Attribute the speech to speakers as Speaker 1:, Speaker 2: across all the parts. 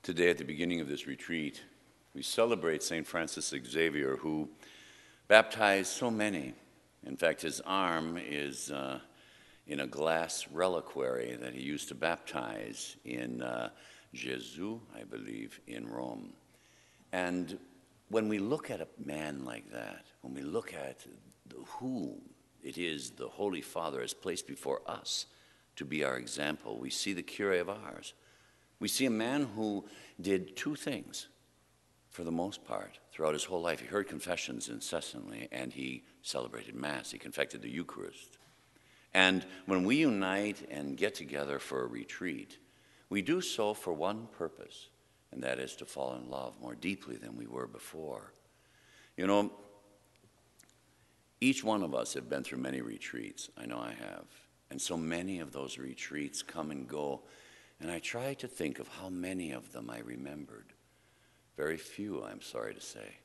Speaker 1: Today, at the beginning of this retreat, we celebrate St. Francis Xavier, who baptized so many. In fact, his arm is in a glass reliquary that he used to baptize in Jesus, I believe, in Rome. And when we look at a man like that, when we look at who it is the Holy Father has placed before us to be our example, we see the cure of ours. We see a man who did two things for the most part throughout his whole life. He heard confessions incessantly, and he celebrated Mass. He confected the Eucharist. And when we unite and get together for a retreat, we do so for one purpose, and that is to fall in love more deeply than we were before. You know, each one of us have been through many retreats. I know I have. And so many of those retreats come and go. And I try to think of how many of them I remembered. Very few, I'm sorry to say.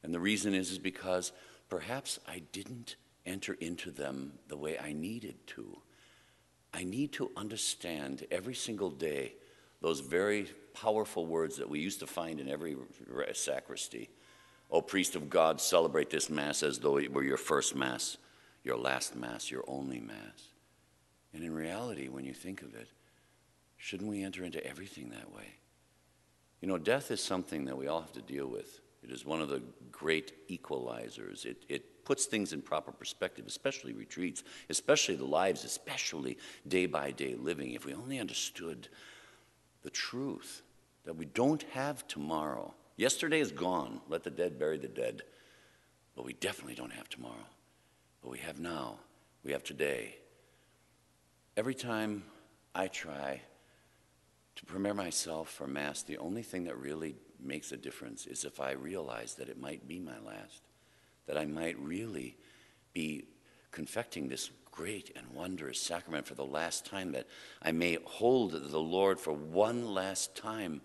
Speaker 1: And the reason is because perhaps I didn't enter into them the way I needed to. I need to understand every single day those very powerful words that we used to find in every sacristy. O priest of God, celebrate this Mass as though it were your first Mass, your last Mass, your only Mass. And in reality, when you think of it, shouldn't we enter into everything that way? You know, death is something that we all have to deal with. It is one of the great equalizers. It puts things in proper perspective, especially retreats, especially the lives, especially day-by-day living. If we only understood the truth that we don't have tomorrow. Yesterday is gone. Let the dead bury the dead. But we definitely don't have tomorrow. But we have now. We have today. Every time I try to prepare myself for Mass, the only thing that really makes a difference is if I realize that it might be my last, that I might really be confecting this great and wondrous sacrament for the last time, that I may hold the Lord for one last time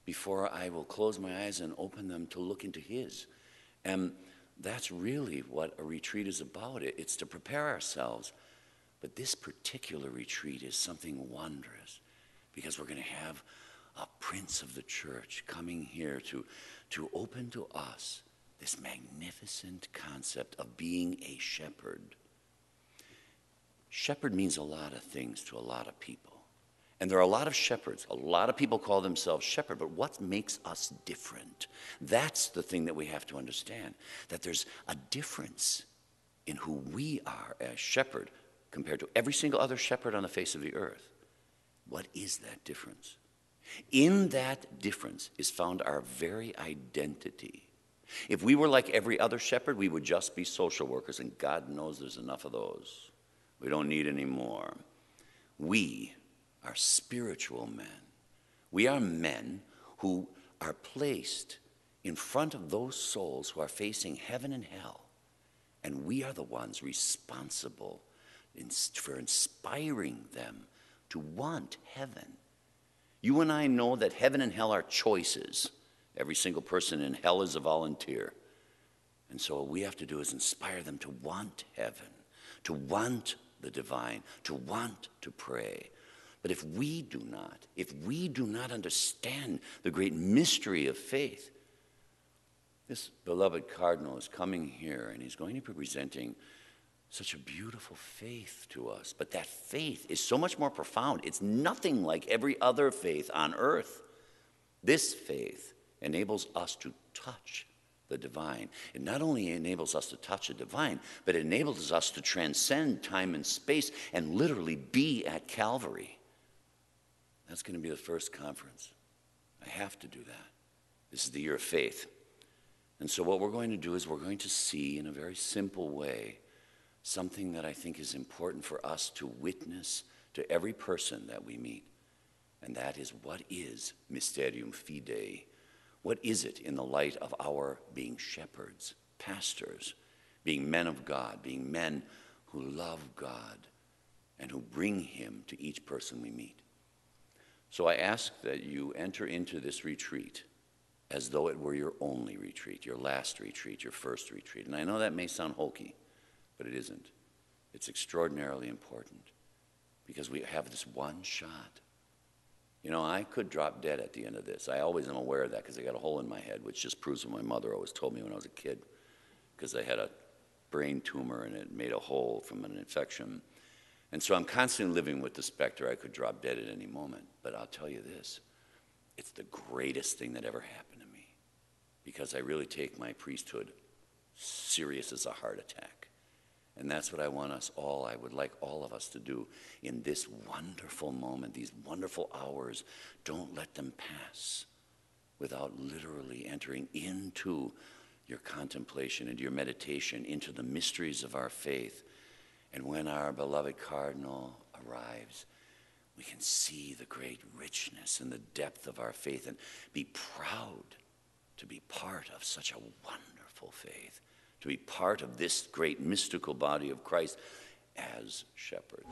Speaker 1: before I will close my eyes and open them to look into His. And that's really what a retreat is about. It's to prepare ourselves. But this particular retreat is something wondrous, because we're going to have a Prince of the Church coming here to open to us this magnificent concept of being a shepherd. Shepherd means a lot of things to a lot of people. And there are a lot of shepherds. A lot of people call themselves shepherd, but what makes us different? That's the thing that we have to understand, that there's a difference in who we are as shepherd compared to every single other shepherd on the face of the earth. What is that difference? In that difference is found our very identity. If we were like every other shepherd, we would just be social workers, and God knows there's enough of those. We don't need any more. We are spiritual men. We are men who are placed in front of those souls who are facing heaven and hell, and we are the ones responsible for inspiring them to want heaven. You and I know that heaven and hell are choices. Every single person in hell is a volunteer. And so what we have to do is inspire them to want heaven, to want the divine, to want to pray. But if we do not understand the great mystery of faith, this beloved cardinal is coming here and he's going to be presenting such a beautiful faith to us. But that faith is so much more profound. It's nothing like every other faith on earth. This faith enables us to touch the divine. It not only enables us to touch the divine, but it enables us to transcend time and space and literally be at Calvary. That's going to be the first conference. I have to do that. This is the year of faith. And so what we're going to do is we're going to see in a very simple way something that I think is important for us to witness to every person that we meet. And that is, what is Mysterium Fidei? What is it in the light of our being shepherds, pastors, being men of God, being men who love God and who bring Him to each person we meet? So I ask that you enter into this retreat as though it were your only retreat, your last retreat, your first retreat. And I know that may sound hokey, but it isn't. It's extraordinarily important because we have this one shot. You know, I could drop dead at the end of this. I always am aware of that because I got a hole in my head, which just proves what my mother always told me when I was a kid, because I had a brain tumor and it made a hole from an infection. And so I'm constantly living with the specter I could drop dead at any moment. But I'll tell you this, it's the greatest thing that ever happened to me, because I really take my priesthood serious as a heart attack. And that's what I want us all, I would like all of us to do in this wonderful moment, these wonderful hours. Don't let them pass without literally entering into your contemplation, into your meditation, into the mysteries of our faith. And when our beloved Cardinal arrives, we can see the great richness and the depth of our faith and be proud to be part of such a wonderful faith, to be part of this great mystical body of Christ as shepherds.